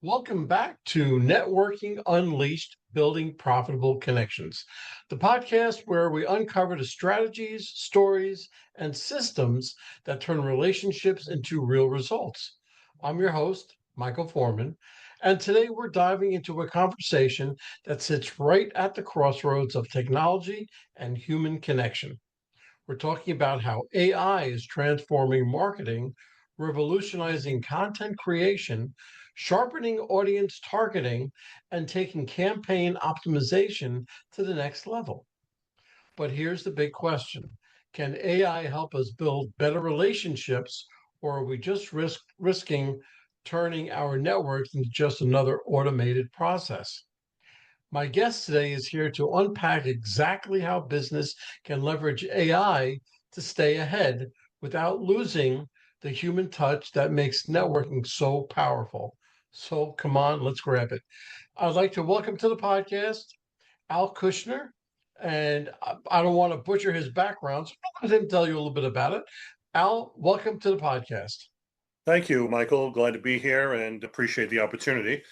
Welcome back to Networking Unleashed Building Profitable Connections, the podcast where we uncover the strategies, stories, and systems that turn relationships into real results. I'm your host, Michael Forman, and today we're diving into a conversation that sits right at the crossroads of technology and human connection. We're talking about how AI is transforming marketing, revolutionizing content creation, sharpening audience targeting, and taking campaign optimization to the next level. But here's the big question. Can AI help us build better relationships, or are we just risking turning our networks into just another automated process? My guest today is here to unpack exactly how business can leverage AI to stay ahead without losing the human touch that makes networking so powerful. So come on, let's grab it. I'd like to welcome to the podcast Al Kushner. And I don't want to butcher his background, so I'll let him tell you a little bit about it. Al, welcome to the podcast. Thank you, Michael. Glad to be here and appreciate the opportunity.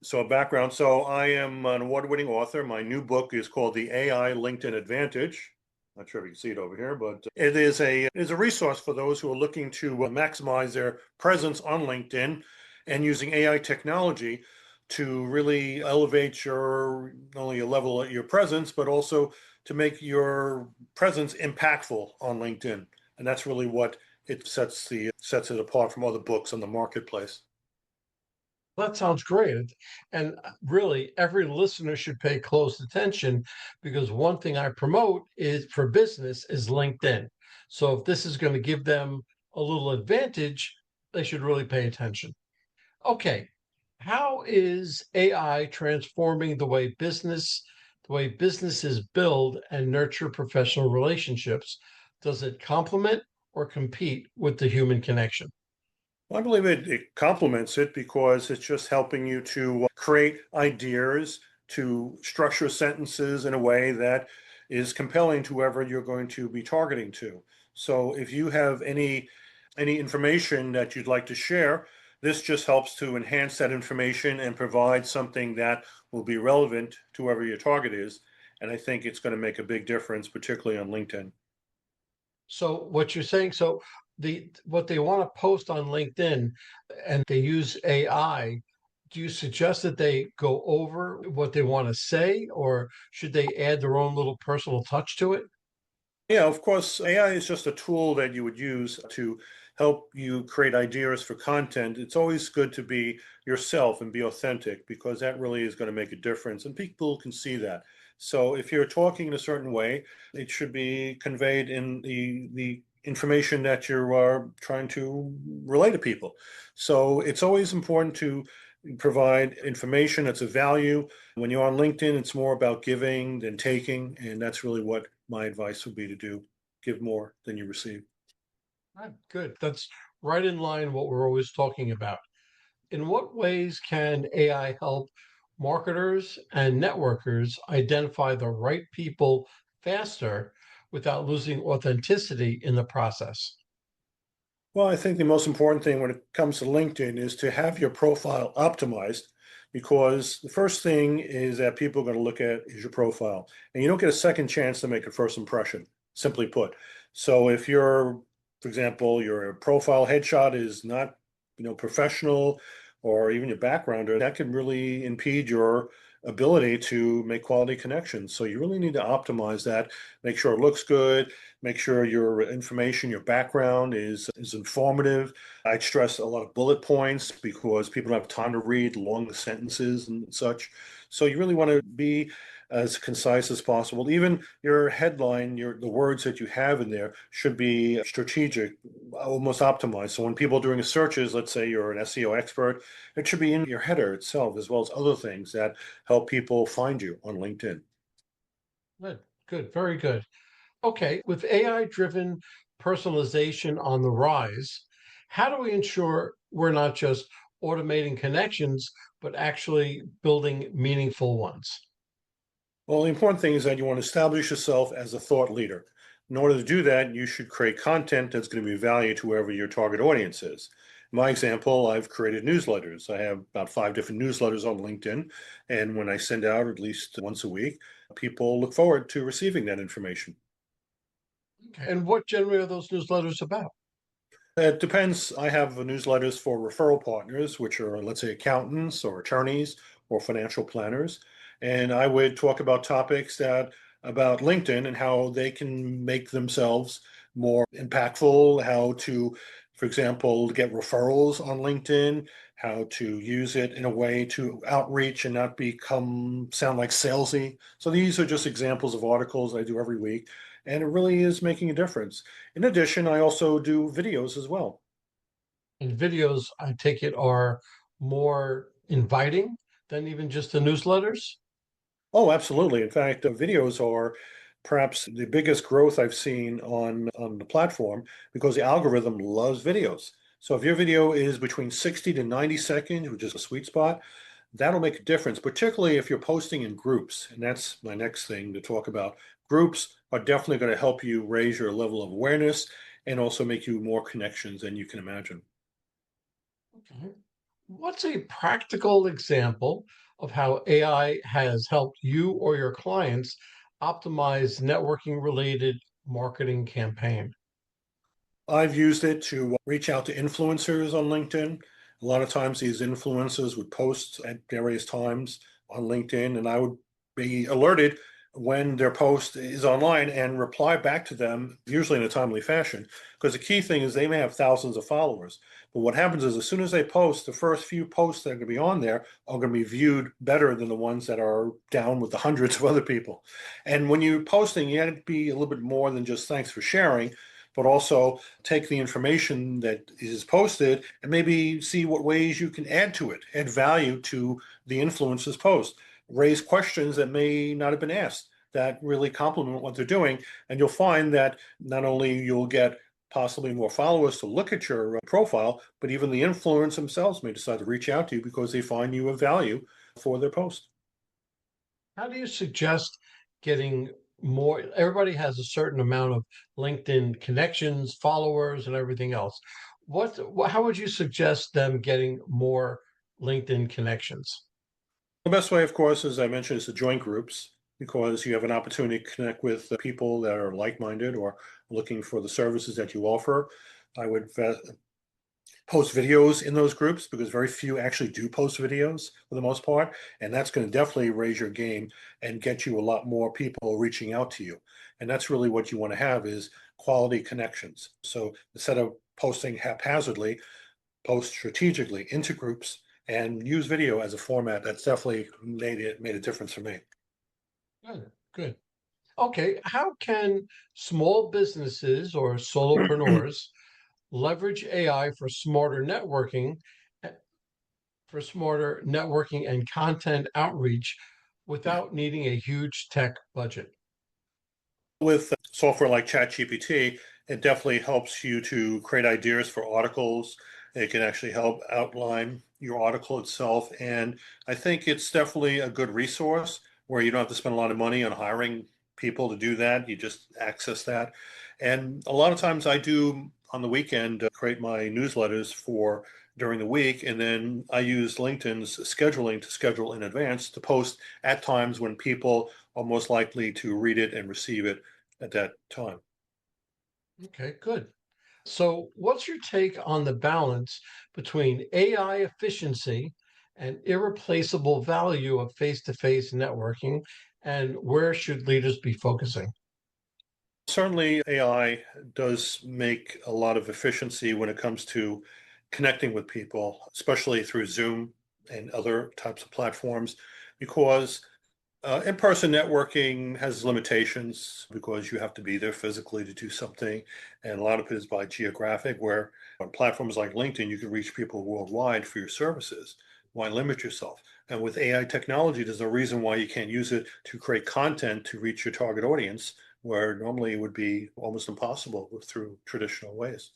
So, a background. So, I am an award-winning author. My new book is called The AI LinkedIn Advantage. Not sure if you can see it over here, but it is a resource for those who are looking to maximize their presence on LinkedIn and using AI technology to really elevate your not only a level your presence, but also to make your presence impactful on LinkedIn. And that's really what it sets it apart from other books on the marketplace. That sounds great. And really, every listener should pay close attention because one thing I promote is for business is LinkedIn. So if this is going to give them a little advantage, they should really pay attention. Okay. How is AI transforming the way businesses build and nurture professional relationships? Does it complement or compete with the human connection? Well, I believe it complements it because it's just helping you to create ideas, to structure sentences in a way that is compelling to whoever you're going to be targeting to. So if you have any information that you'd like to share, this just helps to enhance that information and provide something that will be relevant to whoever your target is. And I think it's going to make a big difference, particularly on LinkedIn. So what you're saying, so what they want to post on LinkedIn and they use AI, do you suggest that they go over what they want to say, or should they add their own little personal touch to it? Yeah, of course, AI is just a tool that you would use to help you create ideas for content. It's always good to be yourself and be authentic because that really is going to make a difference and people can see that. So if you're talking in a certain way, it should be conveyed in the information that you are trying to relay to people. So it's always important to provide information that's of value. When you're on LinkedIn, it's more about giving than taking, and that's really what my advice would be to do. Give more than you receive. Good. That's right in line what we're always talking about. In what ways can AI help marketers and networkers identify the right people faster without losing authenticity in the process? Well, I think the most important thing when it comes to LinkedIn is to have your profile optimized because the first thing is that people are going to look at is your profile. And you don't get a second chance to make a first impression, simply put. So if for example, your profile headshot is not, professional or even your background, that can really impede your ability to make quality connections. So you really need to optimize that, make sure it looks good, make sure your information, your background is informative. I'd stress a lot of bullet points because people don't have time to read long sentences and such. So you really want to be as concise as possible. Even your headline, the words that you have in there should be strategic, almost optimized. So when people are doing searches, let's say you're an SEO expert, it should be in your header itself, as well as other things that help people find you on LinkedIn. Good, good, very good. Okay, with AI driven personalization on the rise, how do we ensure we're not just automating connections, but actually building meaningful ones? Well, the important thing is that you want to establish yourself as a thought leader. In order to do that, you should create content that's going to be valued to whoever your target audience is. My example, I've created newsletters. I have about 5 different newsletters on LinkedIn. And when I send out at least once a week, people look forward to receiving that information. Okay. And what generally are those newsletters about? It depends. I have newsletters for referral partners, which are, let's say, accountants or attorneys or financial planners. And I would talk about topics that about LinkedIn and how they can make themselves more impactful, how to, for example, get referrals on LinkedIn, how to use it in a way to outreach and not become sound like salesy. So these are just examples of articles I do every week, and it really is making a difference. In addition, I also do videos as well. And videos, I take it, are more inviting than even just the newsletters. Oh, absolutely. In fact, videos are perhaps the biggest growth I've seen on the platform because the algorithm loves videos. So if your video is between 60 to 90 seconds, which is a sweet spot, that'll make a difference, particularly if you're posting in groups. And that's my next thing to talk about. Groups are definitely going to help you raise your level of awareness and also make you more connections than you can imagine. Okay. What's a practical example of how AI has helped you or your clients optimize networking related marketing campaign? I've used it to reach out to influencers on LinkedIn. A lot of times, these influencers would post at various times on LinkedIn, and I would be alerted when their post is online and reply back to them, usually in a timely fashion. Because the key thing is they may have thousands of followers. But what happens is, as soon as they post, the first few posts that are going to be on there are going to be viewed better than the ones that are down with the hundreds of other people. And when you're posting, you have to be a little bit more than just thanks for sharing, but also take the information that is posted and maybe see what ways you can add to it, add value to the influencer's post, raise questions that may not have been asked that really complement what they're doing. And you'll find that not only you'll get possibly more followers to look at your profile, but even the influencers themselves may decide to reach out to you because they find you of value for their post. How do you suggest getting more? Everybody has a certain amount of LinkedIn connections, followers, and everything else. How would you suggest them getting more LinkedIn connections? The best way, of course, as I mentioned, is to join groups because you have an opportunity to connect with people that are like-minded or looking for the services that you offer. I would post videos in those groups because very few actually do post videos for the most part, and that's going to definitely raise your game and get you a lot more people reaching out to you. And that's really what you want to have is quality connections. So instead of posting haphazardly, post strategically into groups and use video as a format. That's definitely made a difference for me. Good, good. Okay, how can small businesses or solopreneurs leverage AI eh, for smarter networking and content outreach without needing a huge tech budget? With software like ChatGPT, it definitely helps you to create ideas for articles. It can actually help outline your article itself. And I think it's definitely a good resource where you don't have to spend a lot of money on hiring people to do that. You just access that. And a lot of times I do on the weekend create my newsletters for during the week. And then I use LinkedIn's scheduling to schedule in advance to post at times when people are most likely to read it and receive it at that time. Okay, good. So, what's your take on the balance between AI efficiency and irreplaceable value of face-to-face networking, and where should leaders be focusing? Certainly, AI does make a lot of efficiency when it comes to connecting with people, especially through Zoom and other types of platforms, because in-person networking has limitations because you have to be there physically to do something, and a lot of it is by geographic, where on platforms like LinkedIn, you can reach people worldwide for your services. Why limit yourself? And with AI technology, there's no reason why you can't use it to create content to reach your target audience, where normally it would be almost impossible through traditional ways.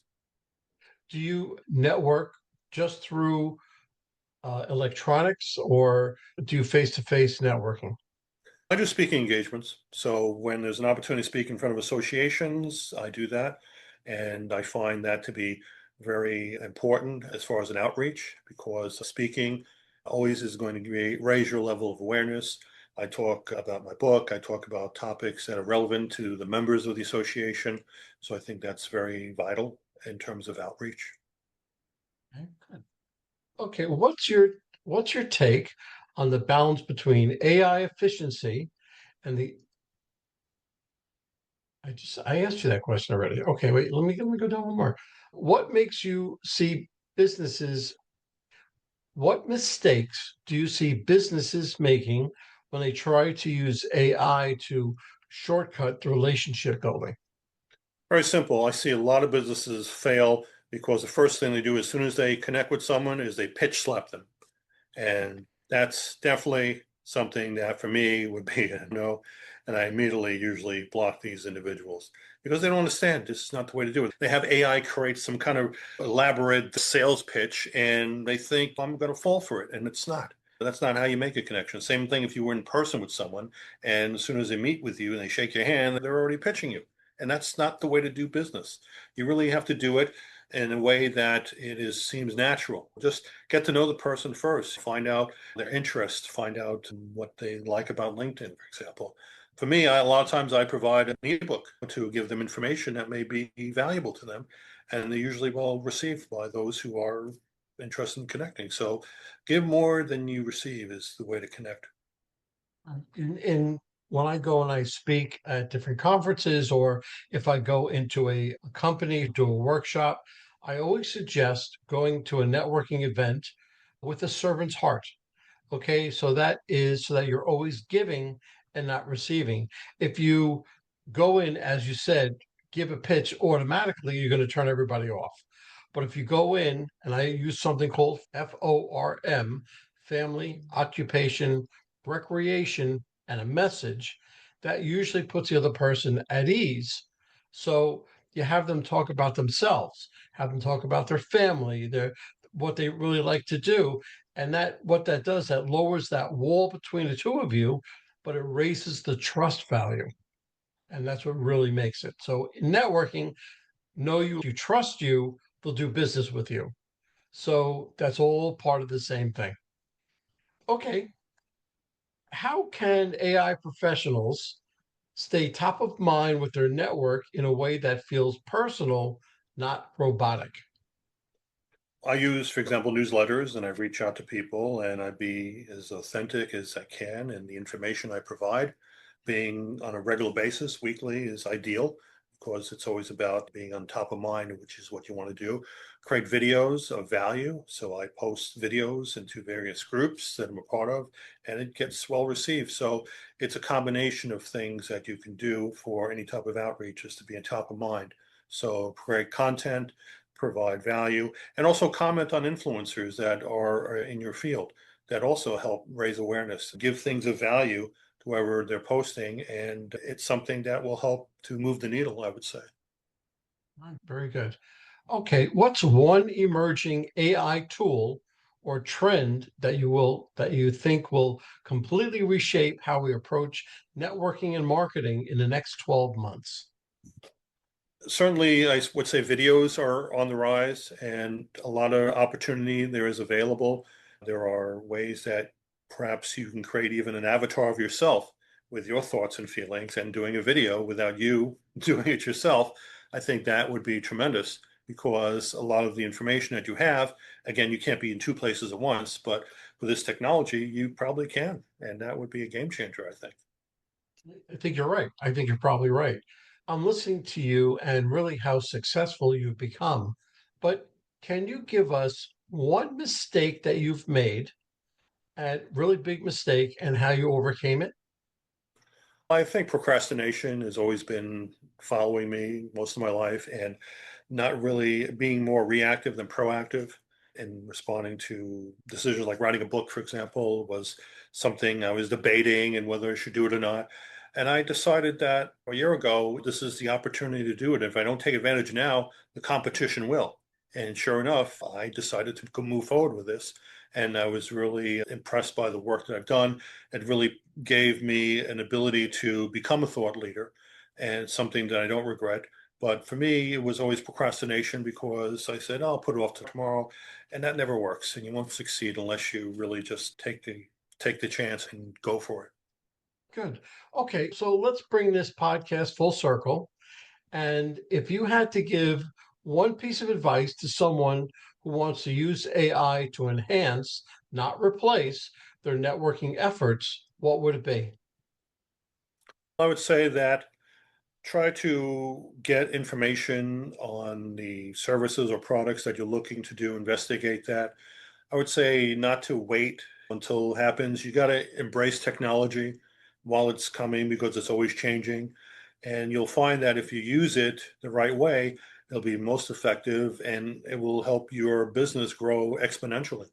Do you network just through electronics, or do you face-to-face networking? I do speaking engagements. So when there's an opportunity to speak in front of associations, I do that. And I find that to be very important as far as an outreach, because speaking always is going to raise your level of awareness. I talk about my book. I talk about topics that are relevant to the members of the association. So I think that's very vital in terms of outreach. Okay, good. Okay, well, what's your take on the balance between AI efficiency and the I asked you that question already. Okay, wait, let me go down one more. What makes you see businesses, what mistakes do you see businesses making when they try to use AI to shortcut the relationship building? Very simple. I see a lot of businesses fail because the first thing they do as soon as they connect with someone is they pitch slap them. And that's definitely something that for me would be a no. And I immediately usually block these individuals because they don't understand this is not the way to do it. They have AI create some kind of elaborate sales pitch and they think I'm going to fall for it. And it's not. That's not how you make a connection. Same thing if you were in person with someone and as soon as they meet with you and they shake your hand, they're already pitching you. And that's not the way to do business. You really have to do it in a way that seems natural. Just get to know the person first, find out their interests, find out what they like about LinkedIn, for example. For me, a lot of times I provide an ebook to give them information that may be valuable to them, and they're usually well received by those who are interested in connecting. So, give more than you receive is the way to connect. In when I go and I speak at different conferences, or if I go into a company, do a workshop, I always suggest going to a networking event with a servant's heart. Okay, so that is so that you're always giving and not receiving. If you go in, as you said, give a pitch automatically, you're going to turn everybody off. But if you go in, and I use something called FORM, family, occupation, recreation, and a message, that usually puts the other person at ease. So you have them talk about themselves, have them talk about their family, their what they really like to do, and that what that does, that lowers that wall between the two of you, but it raises the trust value. And that's what really makes it. So in networking, know you trust you, they'll do business with you. So that's all part of the same thing. Okay. How can AI professionals stay top of mind with their network in a way that feels personal, not robotic? I use, for example, newsletters and I reach out to people and I be as authentic as I can. And the information I provide, being on a regular basis, weekly, is ideal because it's always about being on top of mind, which is what you want to do. Create videos of value. So I post videos into various groups that I'm a part of and it gets well received. So it's a combination of things that you can do for any type of outreach is to be on top of mind. So create content, provide value, and also comment on influencers that are in your field that also help raise awareness, give things of value to whoever they're posting. And it's something that will help to move the needle, I would say. Very good. Okay, what's one emerging AI tool or trend that you think will completely reshape how we approach networking and marketing in the next 12 months? Certainly, I would say videos are on the rise and a lot of opportunity there is available. There are ways that perhaps you can create even an avatar of yourself with your thoughts and feelings and doing a video without you doing it yourself. I think that would be tremendous because a lot of the information that you have, again, you can't be in two places at once, but with this technology, you probably can. And that would be a game changer, I think. I think you're right. I think you're probably right. I'm listening to you and really how successful you've become. But can you give us one mistake that you've made, a really big mistake, and how you overcame it? I think procrastination has always been following me most of my life and not really being more reactive than proactive in responding to decisions like writing a book, for example, was something I was debating and whether I should do it or not. And I decided that a year ago, this is the opportunity to do it. If I don't take advantage now, the competition will. And sure enough, I decided to move forward with this. And I was really impressed by the work that I've done. It really gave me an ability to become a thought leader and something that I don't regret. But for me, it was always procrastination because I said, "Oh, I'll put it off to tomorrow," and that never works. And you won't succeed unless you really just take the chance and go for it. Good. Okay, so let's bring this podcast full circle. And if you had to give one piece of advice to someone who wants to use AI to enhance, not replace, their networking efforts, what would it be? I would say that try to get information on the services or products that you're looking to do, investigate that. I would say not to wait until it happens. You got to embrace technology while it's coming because it's always changing. And you'll find that if you use it the right way, it'll be most effective and it will help your business grow exponentially.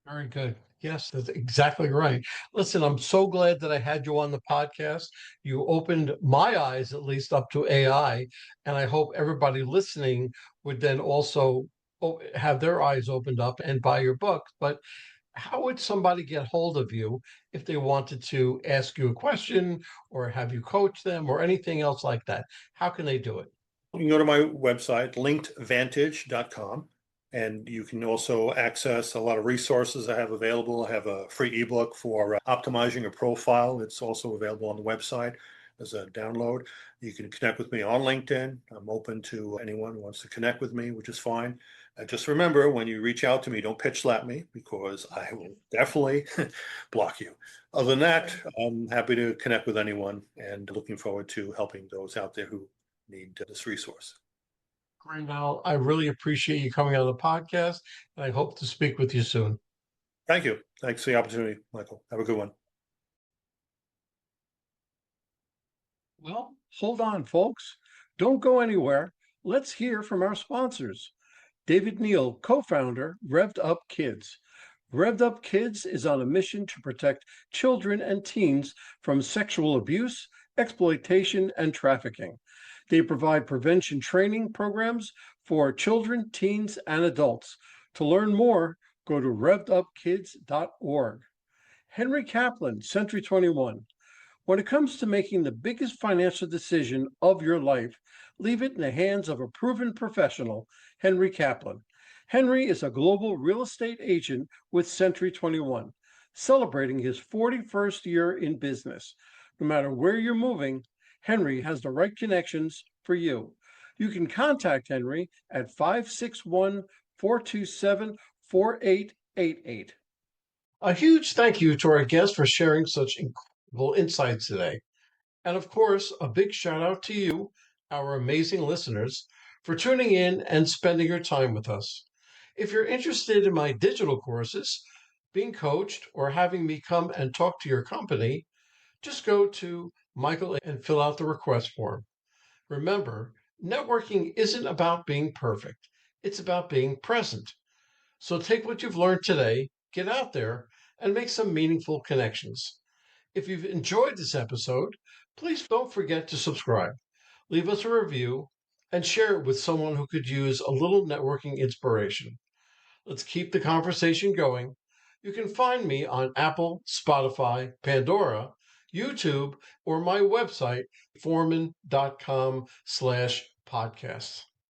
Very good. Yes, that's exactly right. Listen, I'm so glad that I had you on the podcast. You opened my eyes, at least up to AI, and I hope everybody listening would then also have their eyes opened up and buy your book. But how would somebody get hold of you if they wanted to ask you a question or have you coach them or anything else like that? How can they do it? You can go to my website, linkedvantage.com, and you can also access a lot of resources I have available. I have a free ebook for optimizing a profile. It's also available on the website as a download. You can connect with me on LinkedIn. I'm open to anyone who wants to connect with me, which is fine. Just remember, when you reach out to me, don't pitch slap me because I will definitely block you. Other than that, I'm happy to connect with anyone and looking forward to helping those out there who need this resource. Great, Val. I really appreciate you coming on the podcast, and I hope to speak with you soon. Thank you. Thanks for the opportunity, Michael. Have a good one. Well, hold on, folks. Don't go anywhere. Let's hear from our sponsors. David Neal, co founder, Revved Up Kids. Revved Up Kids is on a mission to protect children and teens from sexual abuse, exploitation, and trafficking. They provide prevention training programs for children, teens, and adults. To learn more, go to revvedupkids.org. Henry Kaplan, Century 21. When it comes to making the biggest financial decision of your life, leave it in the hands of a proven professional, Henry Kaplan. Henry is a global real estate agent with Century 21, celebrating his 41st year in business. No matter where you're moving, Henry has the right connections for you. You can contact Henry at 561 427 4888. A huge thank you to our guest for sharing such incredible insights today. And of course, a big shout out to you, our amazing listeners, for tuning in and spending your time with us. If you're interested in my digital courses, being coached, or having me come and talk to your company, just go to Michael and fill out the request form. Remember, networking isn't about being perfect, it's about being present. So take what you've learned today, get out there, and make some meaningful connections. If you've enjoyed this episode, please don't forget to subscribe, leave us a review, and share it with someone who could use a little networking inspiration. Let's keep the conversation going. You can find me on Apple, Spotify, Pandora, YouTube, or my website, forman.com/podcasts.